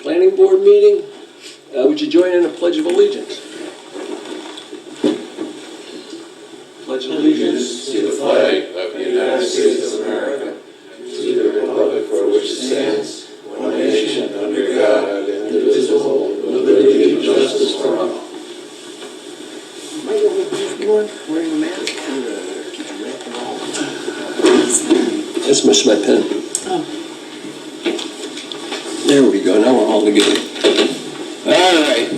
Planning Board meeting. Would you join in a Pledge of Allegiance? Pledge of Allegiance to the flag of the United States of America, to the republic for which it stands, one nation under God, indivisible, with liberty and justice for all. Wearing a mask? Just missed my pen. Oh. There we go, now we're all together. All right,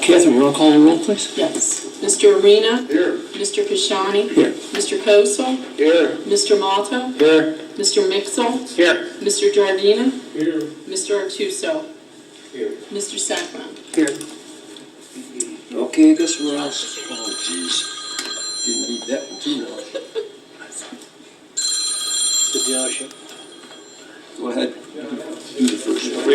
Catherine, you want to call the roll, please? Yes. Mr. Arena? Here. Mr. Kashani? Here. Mr. Kosel? Here. Mr. Malta? Here. Mr. Mixel? Here. Mr. Giardina? Here. Mr. Artuso? Here. Mr. Sackman? Here. Okay, I guess we're all, oh jeez. Didn't need that one too now. Good job. Go ahead, do the first one.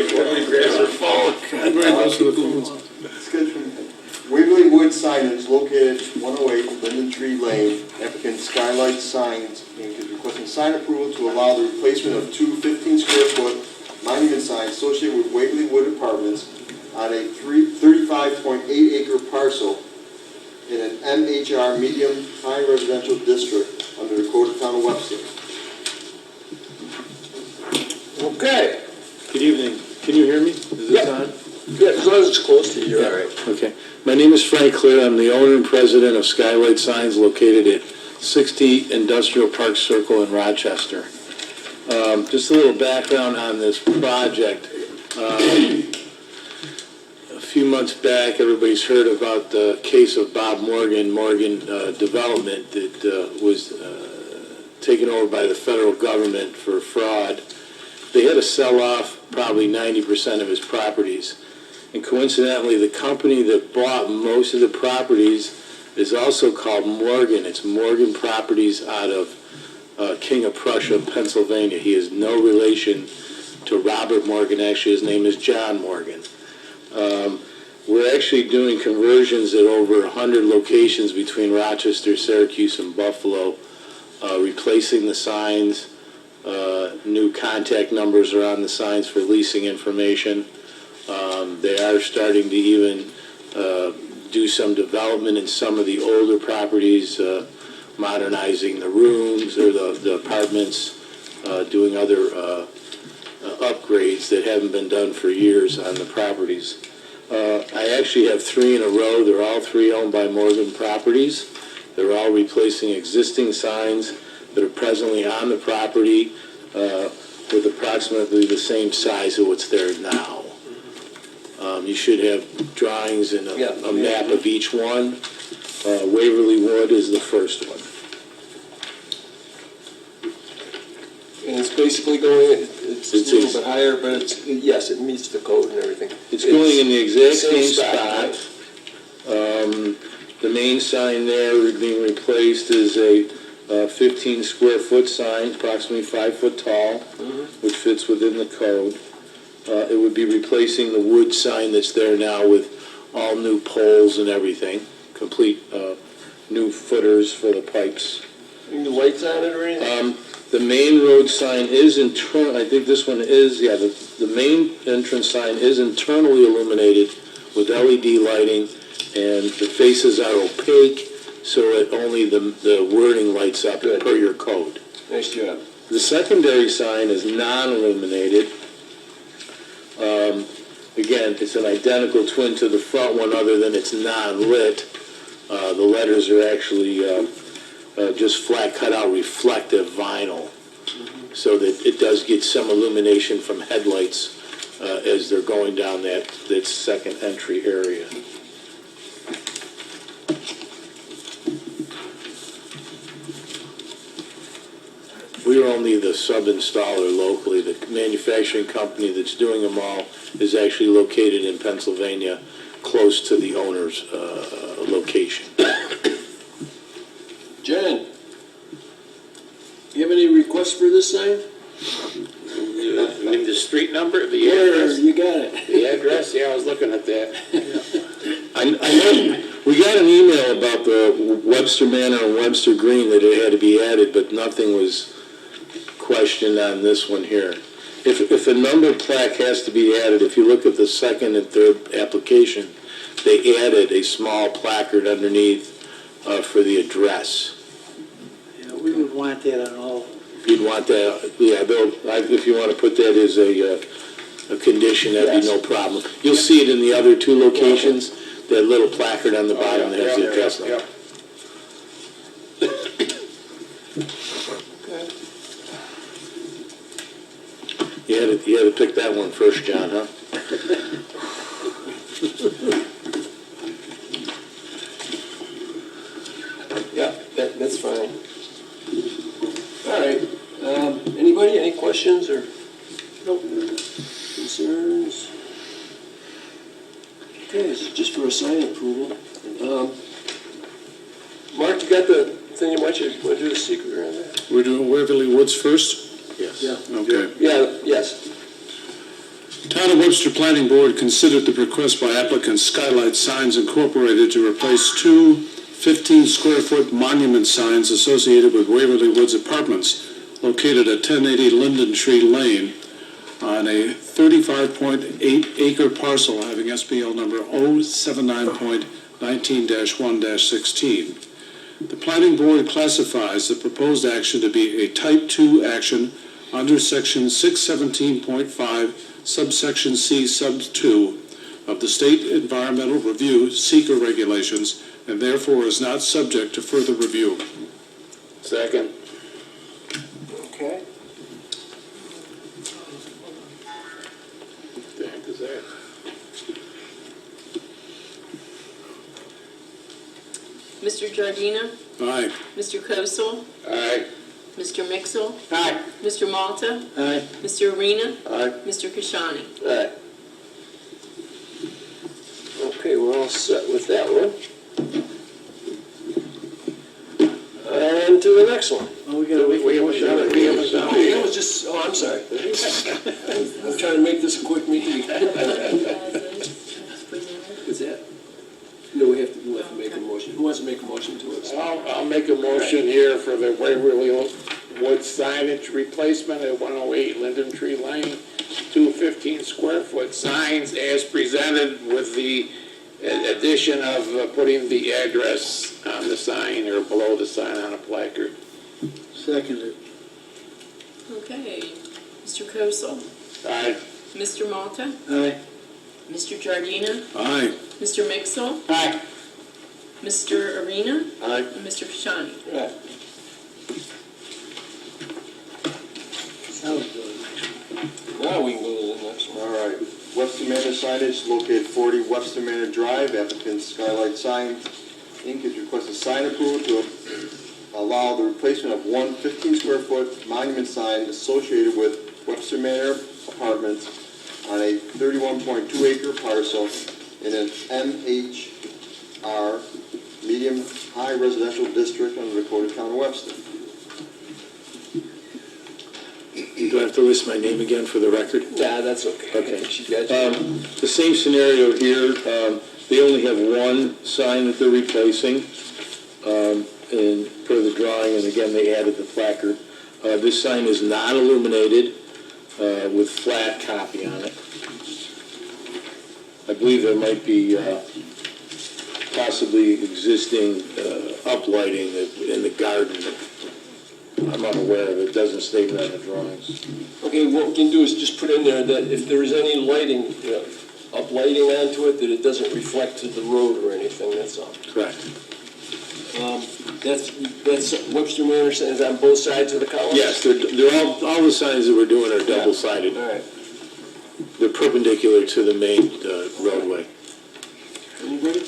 Wiggly Wood Signage located 108 Linden Tree Lane. Applicant Skylight Signs Inc. is requesting sign approval to allow the replacement of two 15-square-foot monument signs associated with Wiggly Wood Apartments on a 35.8 acre parcel in an MHR medium high residential district under the Code of Town of Webster. Okay. Good evening. Can you hear me? Is this on? Yeah, as long as it's close to you, you're all right. Okay. My name is Frank Clear. I'm the owner and president of Skylight Signs located at 60 Industrial Park Circle in Rochester. Just a little background on this project. A few months back, everybody's heard about the case of Bob Morgan Development that was taken over by the federal government for fraud. They had to sell off probably 90% of his properties. And coincidentally, the company that bought most of the properties is also called Morgan. It's Morgan Properties out of King of Prussia, Pennsylvania. He is no relation to Robert Morgan. Actually, his name is John Morgan. We're actually doing conversions at over 100 locations between Rochester, Syracuse, and Buffalo, replacing the signs. New contact numbers are on the signs for leasing information. They are starting to even do some development in some of the older properties, modernizing the rooms or the apartments, doing other upgrades that haven't been done for years on the properties. I actually have three in a row. They're all three owned by Morgan Properties. They're all replacing existing signs that are presently on the property with approximately the same size of what's there now. You should have drawings and a map of each one. Waverly Wood is the first one. And it's basically going, it's a little bit higher, but it's, yes, it meets the code and everything. It's going in the exact same spot. The main sign there being replaced is a 15 square foot sign, approximately 5 foot tall, which fits within the code. It would be replacing the wood sign that's there now with all new poles and everything, complete new footers for the pipes. Any lights on it or anything? The main road sign is internal. I think this one is, yeah, the main entrance sign is internally illuminated with LED lighting, and the faces are opaque, so it only the wording lights up per your code. Nice job. The secondary sign is non-illuminated. Again, it's an identical twin to the front one other than it's non-lit. The letters are actually just flat cut out reflective vinyl, so that it does get some illumination from headlights as they're going down that second entry area. We are only the sub-installer locally. The manufacturing company that's doing them all is actually located in Pennsylvania, close to the owner's location. Jen, you have any requests for this sign? Need the street number, the There, address? you got it. The address, yeah, I was looking at that. I know we got an email about the Webster Manor and Webster Green that it had to be added, but nothing was questioned on this one here. If a number plaque has to be added, if you look at the second and third application, they added a small placard underneath for the address. Yeah, we would want that on all. You'd want that, yeah, if you want to put that as a condition, that'd be no problem. You'll see it in the other two locations, that little placard on the bottom that has the address on it. You had to pick that one first, John, huh? Yeah, that's fine. All right, anybody, any questions or concerns? Okay, this is just for a sign approval. Mark, you got the thing, want to do the secret around that? We're doing Waverly Woods first? Yes. Okay. Yeah, yes. Town of Webster Planning Board considered the request by applicant Skylight Signs Incorporated to replace two 15-square-foot monument signs associated with Waverly Woods Apartments located at 1080 Linden Tree Lane on a 35.8-acre parcel having SBL number 079.19-1-16. The Planning Board classifies the proposed action to be a Type 2 action under Section 617.5, subsection C, sub 2 of the State Environmental Review Seeker Regulations, and therefore is not subject to further review. Second. Okay. The heck is that? Mr. Giardina. Aye. Mr. Kosel. Aye. Mr. Mixel. Aye. Mr. Malta. Aye. Mr. Arena. Aye. Mr. Kashani. All right. Okay, we're all set with that one. And to the next one. Oh, we gotta make a motion. Oh, that was just, oh, I'm sorry. I'm trying to make this a quick meeting. What's that? No, we have to make a motion. Who wants to make a motion to it? I'll make a motion here for the Waverly Woods signage replacement at 108 Linden Tree Lane, two 15-square-foot signs as presented with the addition of putting the address on the sign or below the sign on a placard. Seconded. Okay. Mr. Kosel. Aye. Mr. Malta. Aye. Mr. Giardina. Aye. Mr. Mixel. Aye. Mr. Arena. Aye. And Mr. Kashani. All right. That was good. Now we can go to the next one. All right, Webster Manor signage located 40 Webster Manor Drive, applicant Skylight Signs, Inc. is requesting sign approval to allow the replacement of one 15-square-foot monument sign associated with Webster Manor Apartments on a 31.2-acre parcel in an MHR, medium high residential district under the Code of Town of Webster. Do I have to list my name again for the record? Nah, that's okay. Okay. She got you. The same scenario here, they only have one sign that they're replacing, and per the drawing, and again, they added the placard. This sign is not illuminated, with flat copy on it. I believe there might be possibly existing uplighting in the garden that I'm unaware of. It doesn't state it on the drawings. Okay, what we can do is just put in there that if there is any lighting, up lighting onto it, that it doesn't reflect to the road or anything, that's all. Correct. That's Webster Manor signs on both sides of the column? Yes, they're all the signs that we're doing are double-sided. All right. They're perpendicular to the main roadway. Anybody?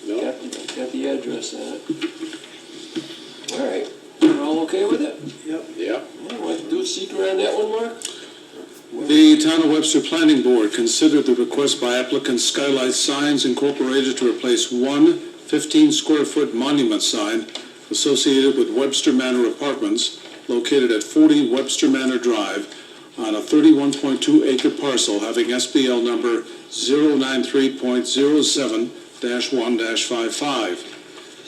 No? Got the address on it. All right, we're all okay with it? Yep. Yep. Yeah, want to do a secret on that one, Mark? The Town of Webster Planning Board considered the request by applicant Skylight Signs Incorporated to replace one 15-square-foot monument sign associated with Webster Manor Apartments located at 40 Webster Manor Drive on a 31.2-acre parcel having SBL number 093.07-1-55.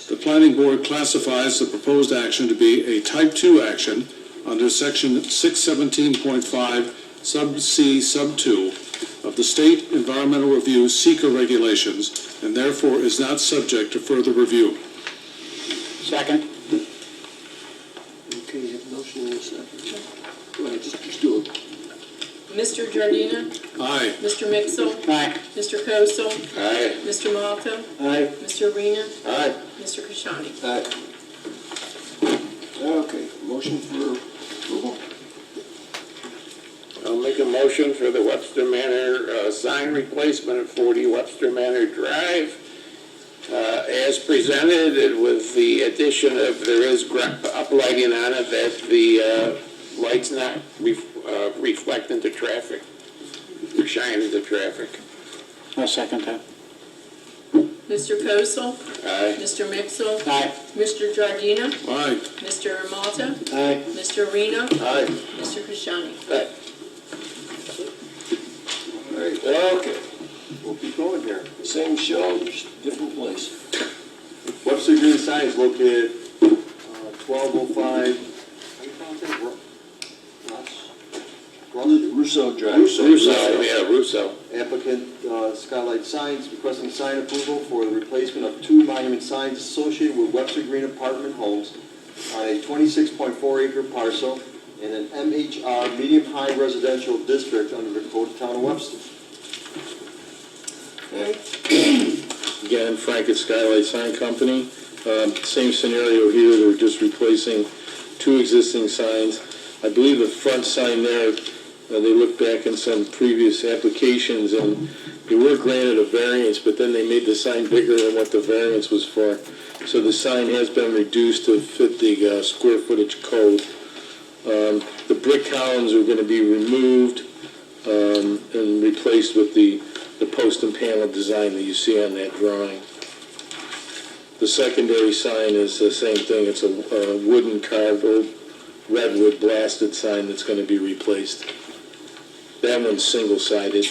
The Planning Board classifies the proposed action to be a Type 2 action under section 617.5, sub C, sub 2 of the State Environmental Review seeker regulations, and therefore is not subject to further review. Second. Okay, you have a motion in a second. Go ahead, just do it. Mr. Giardina. Aye. Mr. Mixel. Aye. Mr. Kosel. Aye. Mr. Malta. Aye. Mr. Arena. Aye. Mr. Kashani. Aye. Okay, motion for approval. I'll make a motion for the Webster Manor sign replacement at 40 Webster Manor Drive, as presented, and with the addition of, there is uplighting on it, that the lights not reflect into traffic, or shine into traffic. I'll second that. Mr. Kosel. Aye. Mr. Mixel. Aye. Mr. Giardina. Aye. Mr. Malta. Aye. Mr. Arena. Aye. Mr. Kashani. Aye. All right, okay, we'll keep going here. Same show, just different place. Webster Green sign is located 1205, how do you pronounce it? Russo Drive. Russo. Applicant Skylight Signs requesting sign approval for the replacement of 2 monument signs associated with Webster Green apartment homes on a 26.4 acre parcel in an MHR medium-high residential district under the code of town of Webster. Again, Frank at Skylight Sign Company. Same scenario here, they're just replacing 2 existing signs. I believe the front sign there, they looked back in some previous applications and they were granted a variance, but then they made the sign bigger than what the variance was for. So the sign has been reduced to fit the square footage code. The brick columns are going to be removed and replaced with the post and panel design that you see on that drawing. The secondary sign is the same thing. It's a wooden carved old redwood blasted sign that's going to be replaced. That one's single-sided.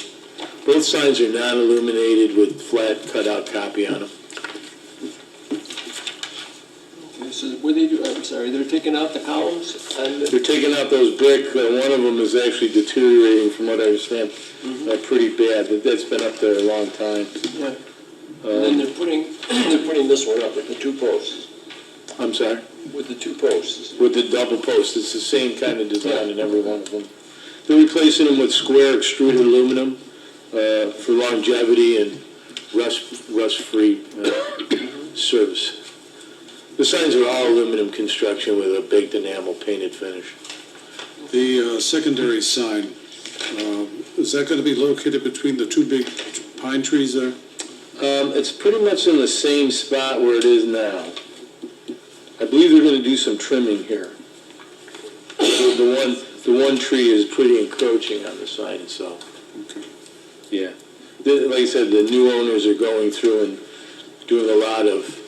Both signs are non-illuminated with flat cutout copy on them. Okay, so what do they do, I'm sorry, they're taking out the columns and They're taking out those brick. One of them is actually deteriorating, from what I understand, pretty bad. That's been up there a long time. yeah. And then they're putting this one up with the 2 posts, I'm sorry? with the 2 posts. With the double post. It's the same kind of design in every one of them. They're replacing them with square extruded aluminum for longevity and rust-free service. The signs are all aluminum construction with a baked enamel painted finish. The secondary sign, is that going to be located between the 2 big pine trees there? It's pretty much in the same spot where it is now. I believe they're going to do some trimming here. The one tree is pretty encroaching on the sign itself. Okay. Yeah. Like I said, the new owners are going through and doing a lot of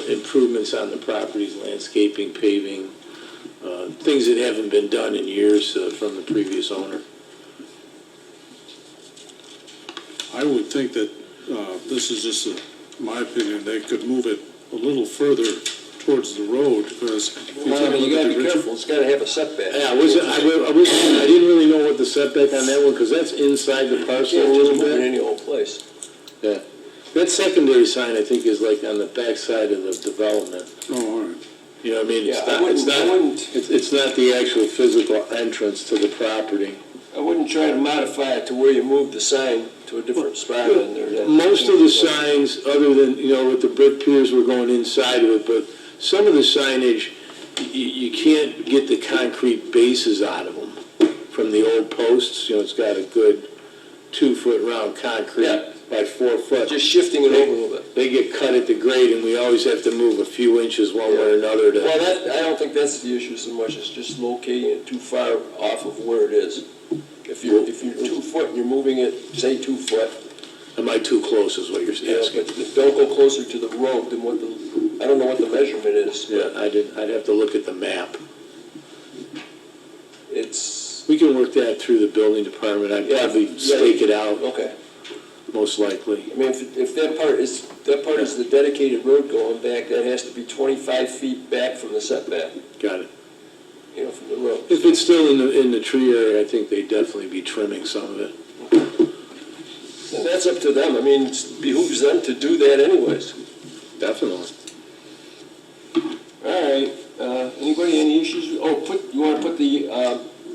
improvements on the properties, landscaping, paving, things that haven't been done in years from the previous owner. I would think that this is just my opinion, they could move it a little further towards the road, because if you take a You look at gotta the be original. careful, it's gotta have a setback. Yeah, I didn't really know what the setback on that one, because that's inside the You parcel a can't just little move it bit. any old place. Yeah. That secondary sign, I think, is like on the back side of the development. Oh, all right. You know what I mean? Yeah, I wouldn't- It's not the actual physical entrance to the property. I wouldn't try to modify it to where you move the sign to a different spot in there. Most of the signs, other than, with the brick piers, we're going inside of it, but some of the signage, you can't get the concrete bases out of them from the old posts. It's got a good 2-foot round concrete Yeah. by 4 foot. Just shifting it over a little bit. They get cut at the grade, and we always have to move a few inches one way or another to... Well, I don't think that's the issue so much, it's just locating it too far off of where it is. If you're 2 foot and you're moving it, say 2 foot, Am I too close is what you're asking? but don't go closer to the road than what I don't know what the measurement is. Yeah, I'd have to look at the map. It's, We can work that through the building department. I'd probably stake it out, okay. most likely. I mean, if that part is the dedicated road going back, that has to be 25 feet back from the setback. Got it. from the road. If it's still in the tree area, I think they'd definitely be trimming some of it. And that's up to them. I mean, it behooves them to do that anyways. Definitely. All right, anybody, any issues? Oh, you want to put the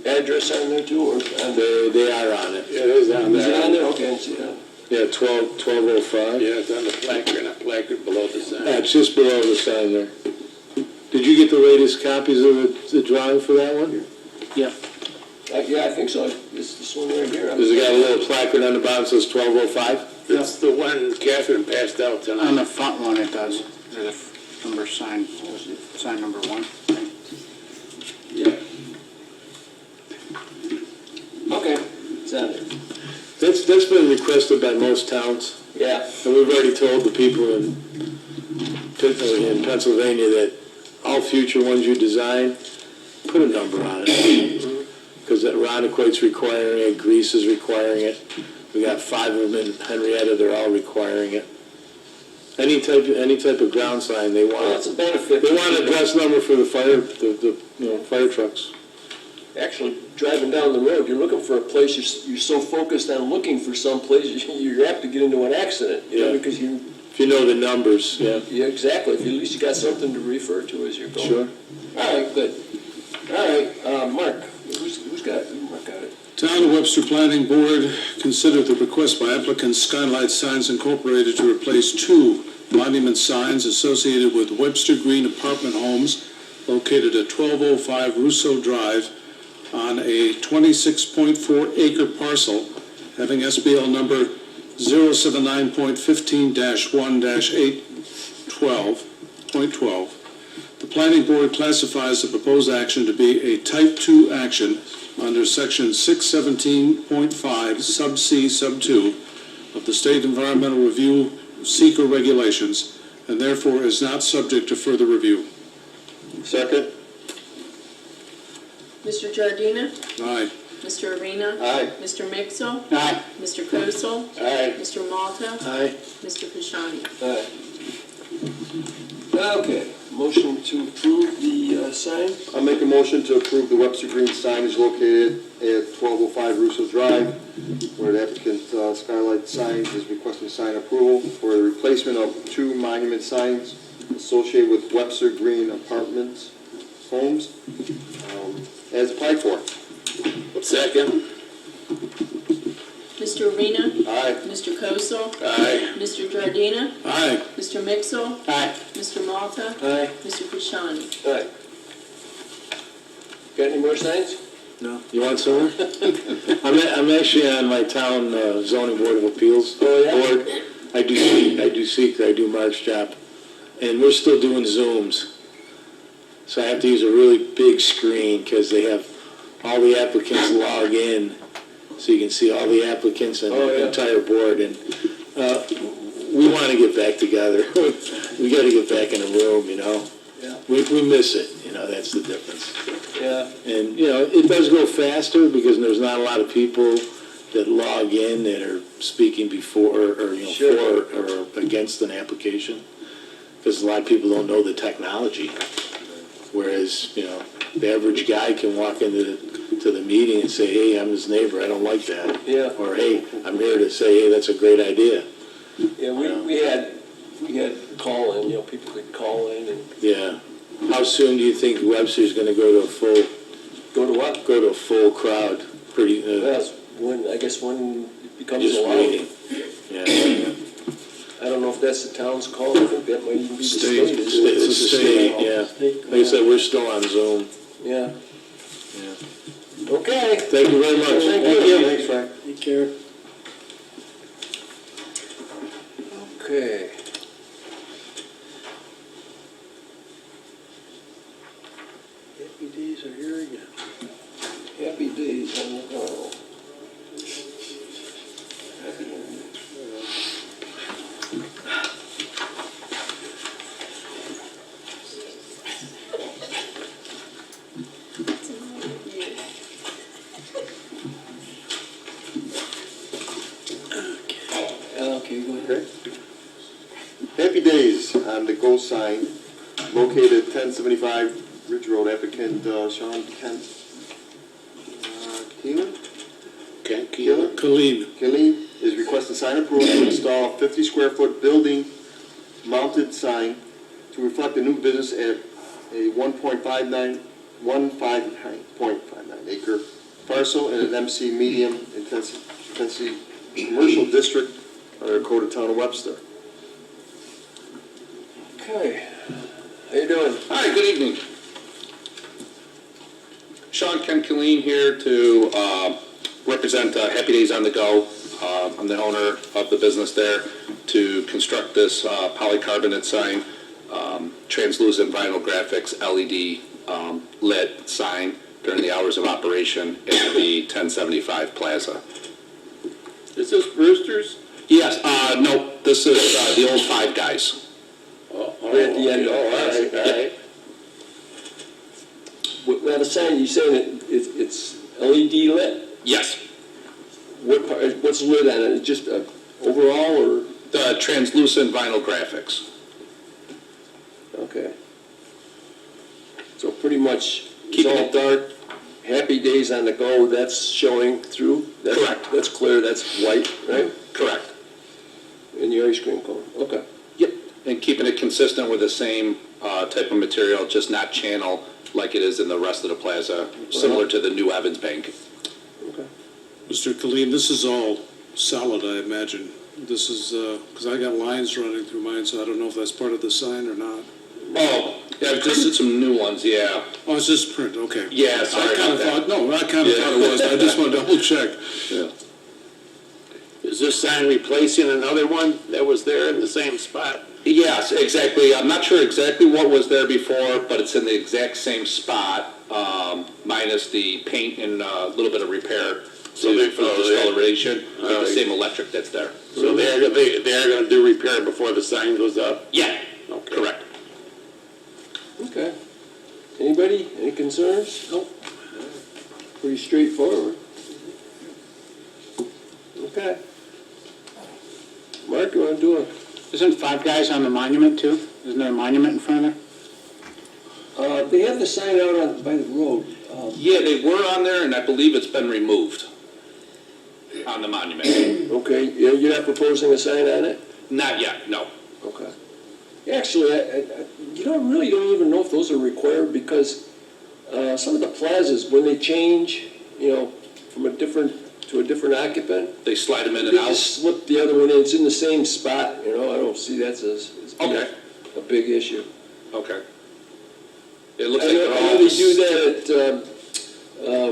address on there too, or on the? They are on it. It is on Is it there. on there? Okay, I see that. Yeah, 1205. Yeah, it's on the placard, and a placard below the sign. Yeah, it's just below the sign there. Did you get the latest copies of the drawing for that one? Yeah, I think so. This one right here. Does it got a little placard on the bottom that says 1205? It's the one Catherine passed out On tonight. the front one, it does. There's a number sign, sign number 1. Yeah. Okay, it's on there. That's been requested by most towns. Yeah. And we've already told the people in Pennsylvania that all future ones you design, put a number on it. Because Rondequoit's requiring it, Greece is requiring it. We got 5 of them in Henrietta, they're all requiring it. Any type of ground sign, they Well, it's want. a benefit. They want a address number for the fire trucks. Actually, driving down the road, you're looking for a place, you're so focused on looking for some place, you're apt to get into an accident, Yeah. because If you know the numbers, yeah. yeah, exactly. At least you got something to refer to as you're going. Sure. All right, good. All right, Mark, who's got it? Mark got it. Town of Webster Planning Board considered the request by applicant Skylight Signs Incorporated to replace 2 monument signs associated with Webster Green apartment homes located at 1205 Russo Drive on a 26.4 acre parcel having SBL number 079.15-1-812.12. The planning board classifies the proposed action to be a type 2 action under section 617.5 sub C sub 2 of the State Environmental Review Seeker regulations, and therefore is not subject to further review. Second? Mr. Giardina. Aye. Mr. Arena. Aye. Mr. Mixel. Aye. Mr. Kosel. Aye. Mr. Malta. Aye. Mr. Kashani. Okay, motion to approve the sign? I'll make a motion to approve the Webster Green signage located at 1205 Russo Drive, where the applicant Skylight Signs is requesting sign approval for the replacement of 2 monument signs associated with Webster Green apartments homes, as applied for. Second. Mr. Arena. Aye. Mr. Kosel. Aye. Mr. Giardina. Aye. Mr. Mixel. Aye. Mr. Malta. Aye. Mr. Kashani. All right. Got any more signs? No. You want some more? I'm actually on my town zoning board of appeals board. I do seek, I do March job, and we're still doing Zooms. So I have to use a really big screen because they have all the applicants log in, so you can see all the applicants and the entire board. And we want to get back together. We got to get back in a room, you know. Yeah. We miss it, you know. That's the difference. Yeah. And, you know, it does go faster because there's not a lot of people that log in that are speaking before or you know, Sure. for or against an application. Because a lot of people don't know the technology. Whereas, you know, the average guy can walk into the meeting and say, hey, I'm his neighbor, I don't like that. Yeah. Or, hey, I'm here to say, hey, that's a great idea. Yeah, we had call in, you know, people could call in and Yeah. How soon do you think Webster's going to go to a full go to what? crowd? Pretty. That's when, I guess when it becomes Just allowed. waiting. Yeah. I don't know if that's the town's call, I think that might even be the State. state. It's a state, yeah. Like I said, we're still on Zoom. Yeah. Yeah. Okay. Thank you very much. Thank you. Thanks, Frank. Take care. Okay. Happy days are here again. Happy days on the go. Okay, go ahead. Okay. Happy Days on the Go sign located at 1075 Ridge Road, applicant Sean Kent Keelan? Ken Keeler? Colleen. Killeen is requesting sign approval to install a 50 square foot building mounted sign to reflect the new business at a 1.59 acre parcel in an MC medium intensity commercial district under the Code of Town of Webster. Okay. How you doing? Hi, good evening. Sean Ken Killeen here to represent Happy Days on the Go. I'm the owner of the business there to construct this polycarbonate sign, translucent vinyl graphics LED lit sign during the hours of operation at the 1075 Plaza. Is this Brewster's? Yes, no, this is the old Five Guys. Right at the end of all the right, all right. Now, the sign, you saying that it's LED lit? Yes, What's lit on it? Just overall, or? the translucent vinyl graphics. Okay. So pretty much, it's Keeping all it- dark, Happy Days on the Go, that's showing through? Correct. That's clear, that's white, right? Correct. In the ice cream cone, okay. Yep, and keeping it consistent with the same type of material, just not channel like it is in the rest of the plaza, similar to the new Evans Bank. Okay. Mr. Colleen, this is all solid, I imagine. This is, because I got lines running through mine, so I don't know if that's part of the sign or not. Oh, yeah, just some new ones, yeah. Oh, it's just print, okay. Yeah, sorry I kind about of that. thought, no, I kind of thought it was, I just want to double check. Yeah. Is this sign replacing another one that was there in the same spot? Yes, exactly. I'm not sure exactly what was there before, but it's in the exact same spot, minus the paint and a little bit of repair So for they- the discoloration, with the Alright. same electric that's there. So they're gonna do repair before the sign goes up? Yeah, Okay. correct. Okay. Anybody, any concerns? Nope. Pretty straightforward. Okay. Mark, you wanna do a? Isn't Five Guys on the monument too? Isn't there a monument in front of there? They have the sign out by the road. Yeah, they were on there, and I believe it's been removed on the monument. Okay, you're not proposing a sign on it? Not yet, no. Okay. Actually, you really don't even know if those are required, because some of the plazas, when they change, from a different to a different occupant, They slide them in they and out. just slip the other one in. It's in the same spot. I don't see that's as being Okay. a big issue. Okay. It looks I like know, they're I know all... they do that at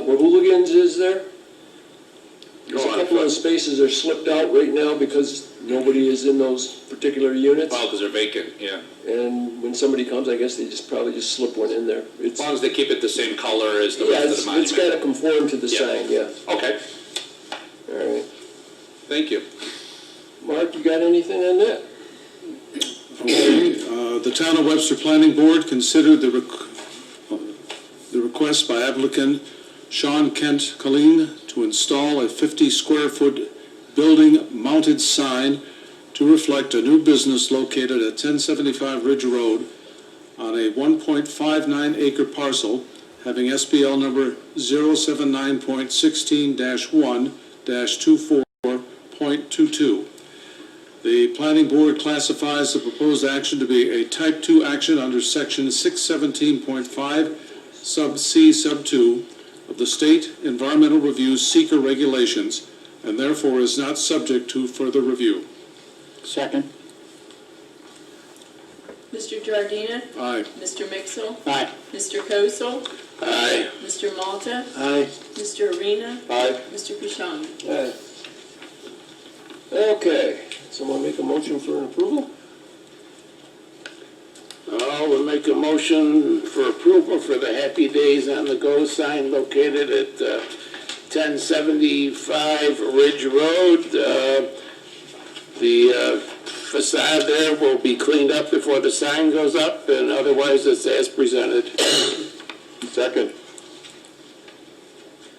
where Hooligans is there. There's a Go on, couple Phil. of spaces are slipped out right now because nobody is in those particular units. Oh, because they're vacant, yeah. And when somebody comes, I guess they probably just slip one in there. As long as they keep it the same color as the Yeah, rest of it's the monument. got to conform to the Yeah. sign, yeah. Okay, All right. thank you. Mark, you got anything on that? Okay, the Town of Webster Planning Board considered the request by applicant Sean Kent Colleen to install a 50 square foot building mounted sign to reflect a new business located at 1075 Ridge Road on a 1.59 acre parcel having SBL number 079.16-1-24.22. The planning board classifies the proposed action to be a type 2 action under section 617.5 sub C sub 2 of the State Environmental Review Seeker Regulations, and therefore is not subject to further review. Second? Mr. Giardina. Aye. Mr. Mixel. Aye. Mr. Kosel. Aye. Mr. Malta. Aye. Mr. Arena. Aye. Mr. Pishani. Aye. Okay, someone make a motion for an approval? We'll make a motion for approval for the Happy Days on the Go sign located at 1075 Ridge Road. The facade there will be cleaned up before the sign goes up, and otherwise it's as presented. Second.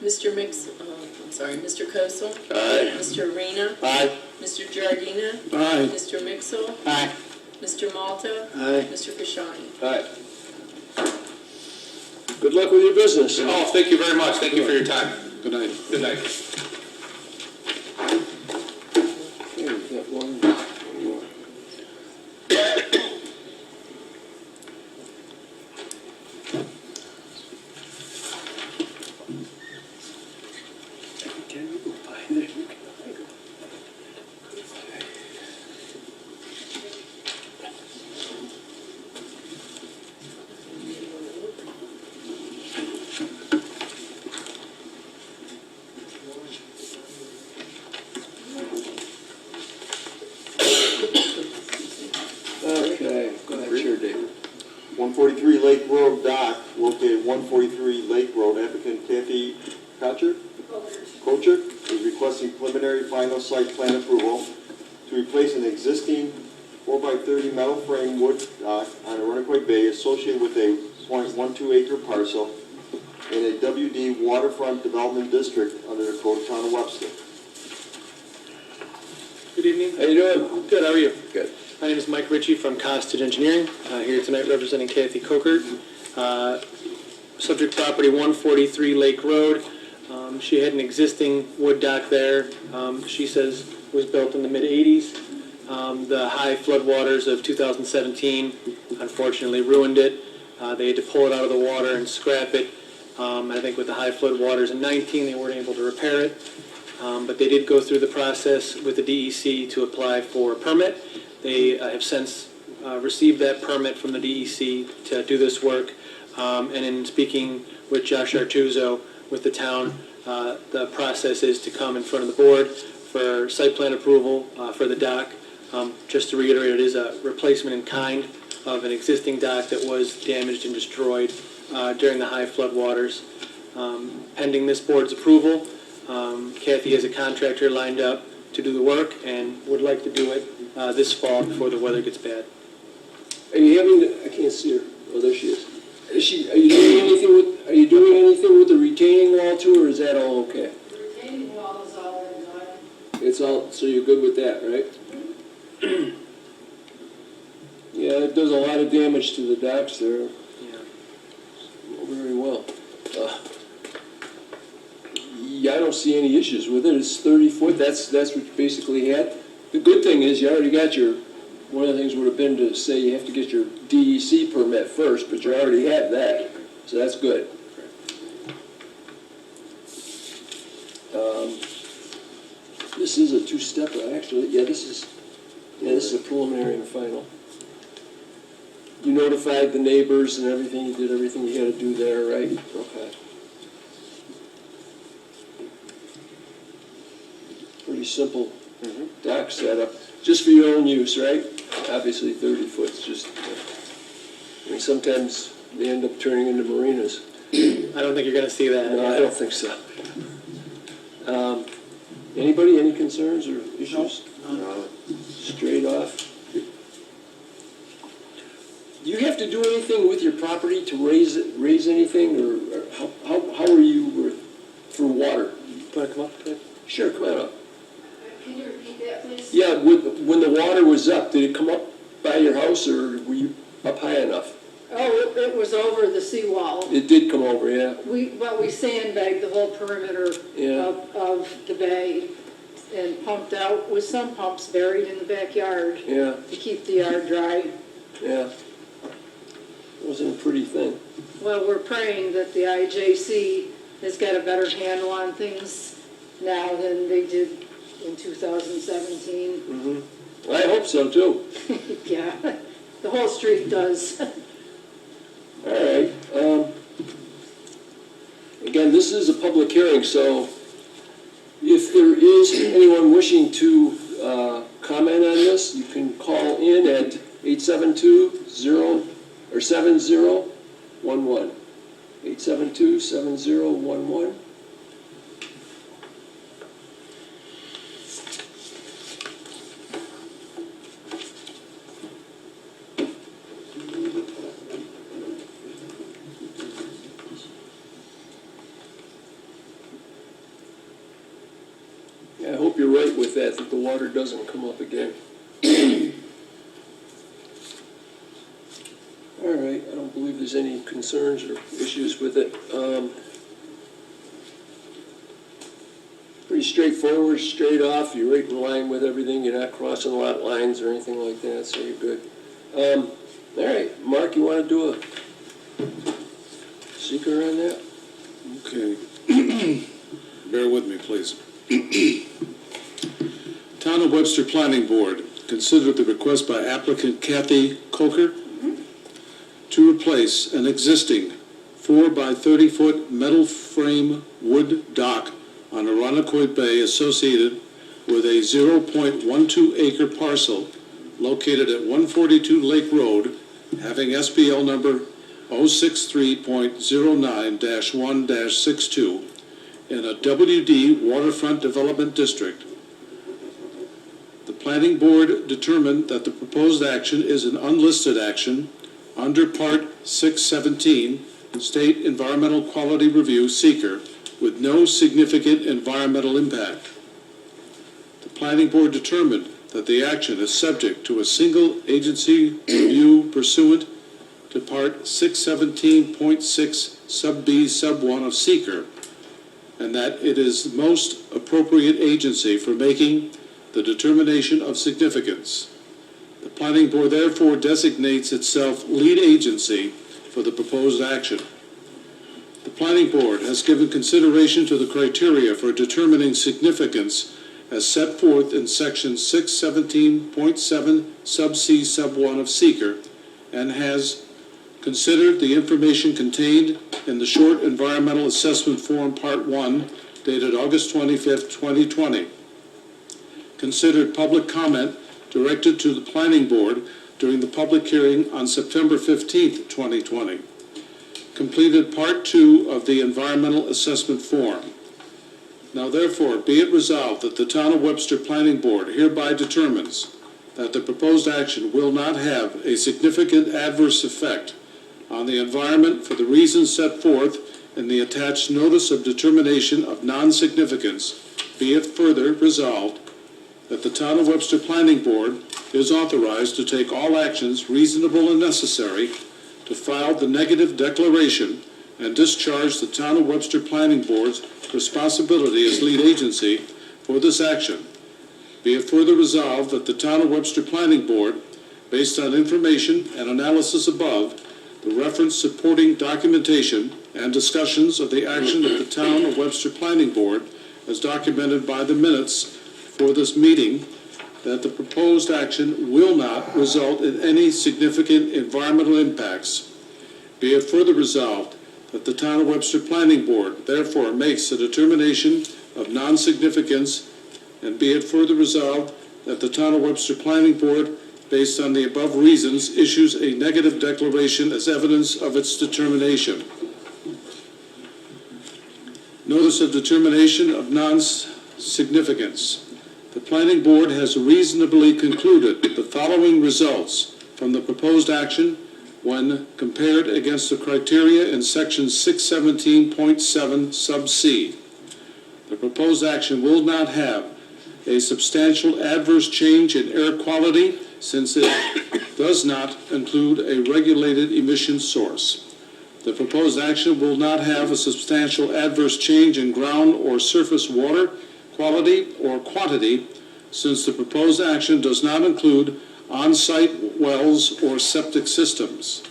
Mr. Mr. Kosel. Aye. Mr. Arena. Aye. Mr. Giardina. Aye. Mr. Mixel. Aye. Mr. Malta. Aye. Mr. Pishani. Aye. Good luck with your business. Oh, thank you very much. Thank you for your time. Good night. Good night. Okay, we've got one more. Can you go by there? Okay, go ahead, sure, David. 143 Lake Road dock located 143 Lake Road, applicant Kathy Kocher is requesting preliminary final site plan approval to replace an existing 4x30 metal frame wood dock on Arundecoy Bay associated with a .12 acre parcel in a WD waterfront development district under the Code of Town of Webster. Good evening. How you doing? Good, how are you? Good. My name is Mike Ritchie from Costage Engineering, here tonight representing Kathy Kokert. Subject property 143 Lake Road. She had an existing wood dock there. She says was built in the mid-'80s. The high floodwaters of 2017 unfortunately ruined it. They had to pull it out of the water and scrap it. I think with the high floodwaters in 19, they weren't able to repair it. But they did go through the process with the DEC to apply for a permit. They have since received that permit from the DEC to do this work. And in speaking with Josh Artuzo with the town, the process is to come in front of the board for site plan approval for the dock. Just to reiterate, it is a replacement in kind of an existing dock that was damaged and destroyed during the high flood waters. Pending this board's approval, Kathy has a contractor lined up to do the work and would like to do it this fall before the weather gets bad. Are you having, I can't see her. Oh, there she is. Are you doing anything with the retaining wall too, or is that all okay? The retaining wall is all in line. It's all, so you're good with that, right? Yeah, it does a lot of damage to the docks there. Yeah. Very well. Yeah, I don't see any issues with it. It's 30 foot, that's what you basically had. The good thing is you already got your, one of the things would have been to say you have to get your DEC permit first, but you already have that, so that's good. This is a two-stepper, actually. Yeah, this is a preliminary and final. You notified the neighbors and everything, you did everything you had to do there, right? Okay. Pretty simple dock setup, just for your own use, right? Obviously 30 foot's just, I mean, sometimes they end up turning into marinas. I don't think you're going to see that. No, I don't think so. Anybody, any concerns or issues? No. Straight off. Do you have to do anything with your property to raise anything, or how are you for water? Want to come up? Sure, come on up. Can you repeat that, please? Yeah, when the water was up, did it come up by your house, or were you up high enough? Oh, it was over the seawall. It did come over, yeah. We sandbagged the whole perimeter Yeah. of the bay and pumped out with some pumps buried in the backyard Yeah, to keep the yard dry. yeah. It wasn't a pretty thing. Well, we're praying that the IJC has got a better handle on things now than they did in 2017. I hope so, too. Yeah, the whole street does. All right. Again, this is a public hearing, so if there is anyone wishing to comment on this, you can call in at 872-7011. 872-7011. I hope you're right with that the water doesn't come up again. All right, I don't believe there's any concerns or issues with it. Pretty straightforward, straight off, you're right in line with everything, you're not crossing lot lines or anything like that, so you're good. All right, Mark, you wanna do a seeker on that? Okay. Bear with me, please. Town of Webster Planning Board considered the request by applicant Kathy Coker to replace an existing 4 by 30-foot metal frame wood dock on Arundecoit Bay associated with a 0.12 acre parcel located at 142 Lake Road, having SBL number 063.09-1-62 in a WD waterfront development district. The planning board determined that the proposed action is an unlisted action under Part 617 State Environmental Quality Review Seeker with no significant environmental impact. The planning board determined that the action is subject to a single agency review pursuant to Part 617.6 Sub B Sub 1 of Seeker, and that it is the most appropriate agency for making the determination of significance. The planning board therefore designates itself lead agency for the proposed action. The planning board has given consideration to the criteria for determining significance as set forth in section 617.7 Sub C Sub 1 of Seeker, and has considered the information contained in the short environmental assessment form Part 1 dated August 25th, 2020. Considered public comment directed to the planning board during the public hearing on September 15th, 2020. Completed Part 2 of the environmental assessment form. Now therefore, be it resolved that the Town of Webster Planning Board hereby determines that the proposed action will not have a significant adverse effect on the environment for the reasons set forth in the attached notice of determination of non-significance. Be it further resolved that the Town of Webster Planning Board is authorized to take all actions reasonable and necessary to file the negative declaration and discharge the Town of Webster Planning Board's responsibility as lead agency for this action. Be it further resolved that the Town of Webster Planning Board, based on information and analysis above, the reference supporting documentation and discussions of the action of the Town of Webster Planning Board as documented by the minutes for this meeting, that the proposed action will not result in any significant environmental impacts. Be it further resolved that the Town of Webster Planning Board therefore makes a determination of non-significance, and be it further resolved that the Town of Webster Planning Board, based on the above reasons, issues a negative declaration as evidence of its determination. Notice of determination of non-significance. The Planning Board has reasonably concluded the following results from the proposed action when compared against the criteria in section 617.7 sub C. The proposed action will not have a substantial adverse change in air quality since it does not include a regulated emission source. The proposed action will not have a substantial adverse change in ground or surface water quality or quantity, since the proposed action does not include on-site wells or septic systems.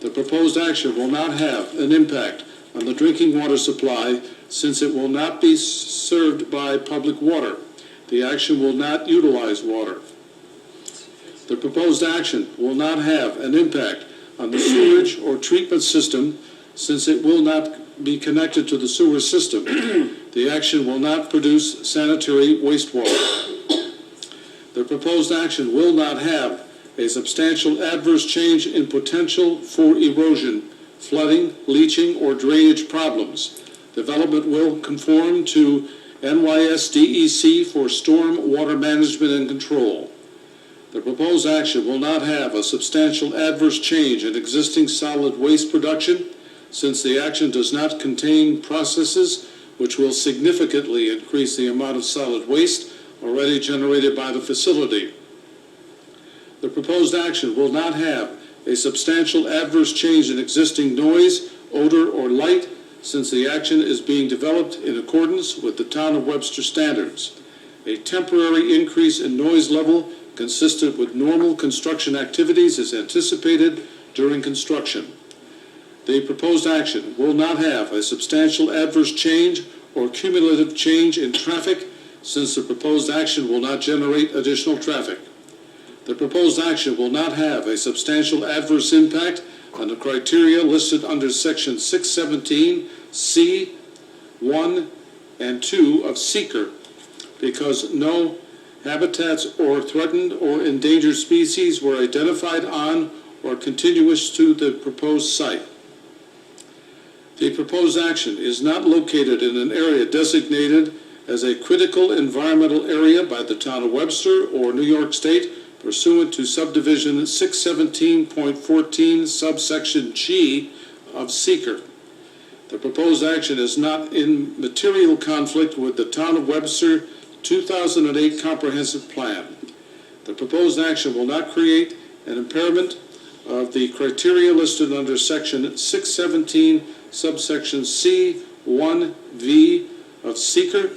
The proposed action will not have an impact on the drinking water supply, since it will not be served by public water. The action will not utilize water. The proposed action will not have an impact on the sewage or treatment system, since it will not be connected to the sewer system. The action will not produce sanitary wastewater. The proposed action will not have a substantial adverse change in potential for erosion, flooding, leaching, or drainage problems. Development will conform to NYSDEC for storm water management and control. The proposed action will not have a substantial adverse change in existing solid waste production, since the action does not contain processes which will significantly increase the amount of solid waste already generated by the facility. The proposed action will not have a substantial adverse change in existing noise, odor, or light since the action is being developed in accordance with the Town of Webster standards. A temporary increase in noise level consistent with normal construction activities is anticipated during construction. The proposed action will not have a substantial adverse change or cumulative change in traffic since the proposed action will not generate additional traffic. The proposed action will not have a substantial adverse impact on the criteria listed under Section 617C 1 and 2 of SEEKR because no habitats or threatened or endangered species were identified on or contiguous to the proposed site. The proposed action is not located in an area designated as a critical environmental area by the Town of Webster or New York State pursuant to subdivision 617.14 subsection G of SEEKR. The proposed action is not in material conflict with the Town of Webster 2008 Comprehensive Plan. The proposed action will not create an impairment of the criteria listed under section 617 subsection C1V of SEEKR,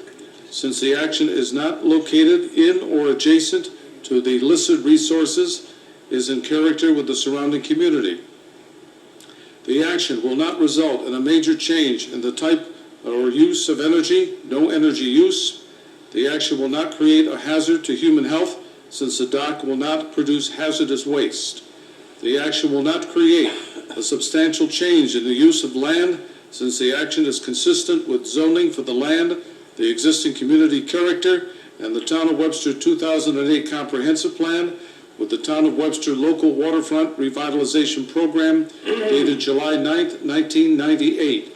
since the action is not located in or adjacent to the listed resources, is in character with the surrounding community. The action will not result in a major change in the type or use of energy, no energy use. The action will not create a hazard to human health, since the dock will not produce hazardous waste. The action will not create a substantial change in the use of land, since the action is consistent with zoning for the land, the existing community character, and the Town of Webster 2008 Comprehensive Plan with the Town of Webster Local Waterfront Revitalization Program dated July 9th, 1998.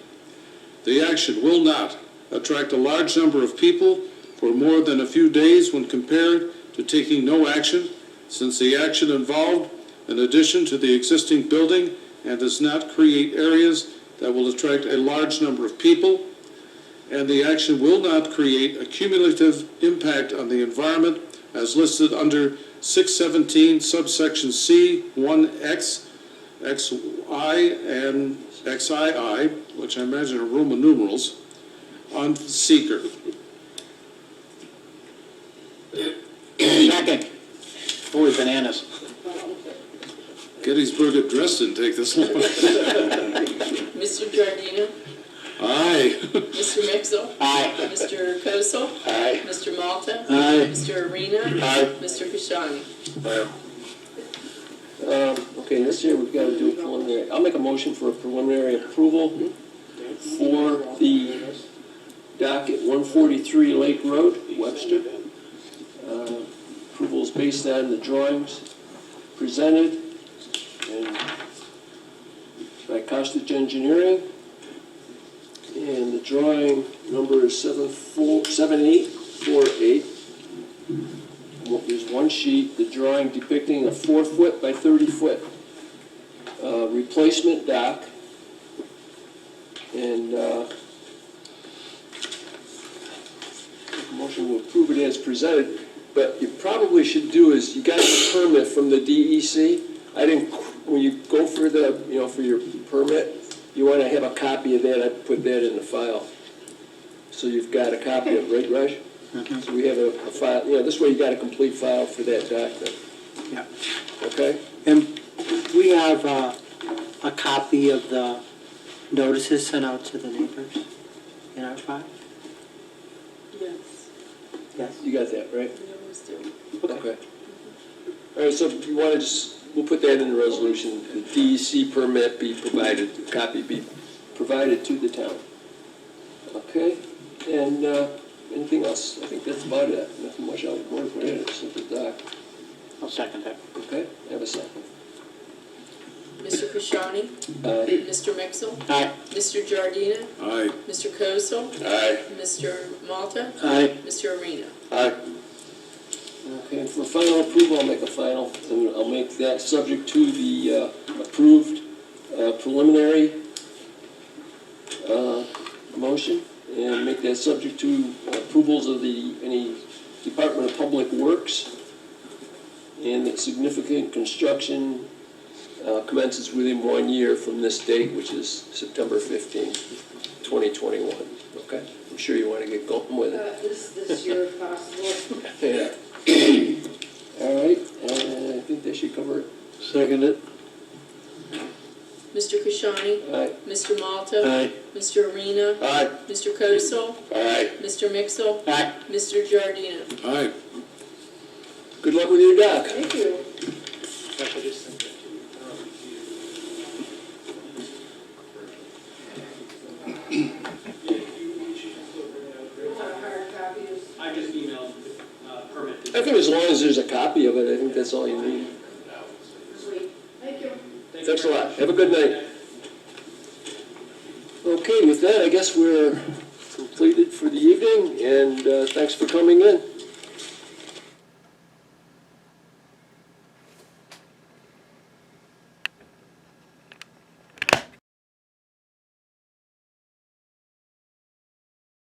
The action will not attract a large number of people for more than a few days when compared to taking no action, since the action involved an addition to the existing building and does not create areas that will attract a large number of people, and the action will not create a cumulative impact on the environment as listed under 617 subsection C 1X, XI, and XII, which I imagine are Roman numerals, on SEEKR. Second. Holy bananas. Gettysburg Address didn't take this long. Mr. Giardina, Aye. Mr. Mixel, Aye. Mr. Kosel, Aye. Mr. Malta, Aye. Mr. Arena, Aye. Mr. Kashani. Okay, this year we've got to do a preliminary, I'll make a motion for a preliminary approval for the dock at 143 Lake Road, Webster. Approval is based on the drawings presented and by Costage Engineering. And the drawing number is 7848. There's one sheet, the drawing depicting a 4-foot by 30-foot replacement dock. And motion to approve it as presented. But you probably should do is, you got a permit from the DEC. When you go for the, for your permit, you want to have a copy of that. I put that in the file. So you've got a copy of it, right, Raj? Mm-hmm. So we have a file, this way you got a complete file for that doc then. Yeah. Okay? And we have a copy of the notices sent out to the neighbors in our file? Yes. Yes. You got that, right? We always do. Okay. All right, so you want to we'll put that in the resolution. The DEC permit be provided, a copy be provided to the town. Okay? And anything else? I think that's about it. Nothing much else more to put in it, simple doc. I'll second that. Okay? Have a second. Mr. Kashani, Mr. Mixel, Aye. Mr. Giardina, Aye. Mr. Kosel, Aye. Mr. Malta, Aye. Mr. Arena. Aye. Okay, and for final approval, I'll make a final, so I'll make that subject to the approved preliminary motion, and make that subject to approvals of any Department of Public Works, and that significant construction commences within 1 year from this date, which is September 15th, 2021. Okay? I'm sure you want to get going with it. This year if possible. Yeah. All right, I think they should cover it. Second it. Mr. Kashani? Aye. Mr. Malta? Aye. Mr. Arena? Aye. Mr. Kosel? Aye. Mr. Mixel? Aye. Mr. Giardina? All right. Good luck with your dock. Thank you. Hard copies. I just emailed permit. I think as long as there's a copy of it, I think that's all you need. Sweet. Thank you. Thanks a lot. Have a good night. Okay, with that, I guess we're completed for the evening, and thanks for coming in.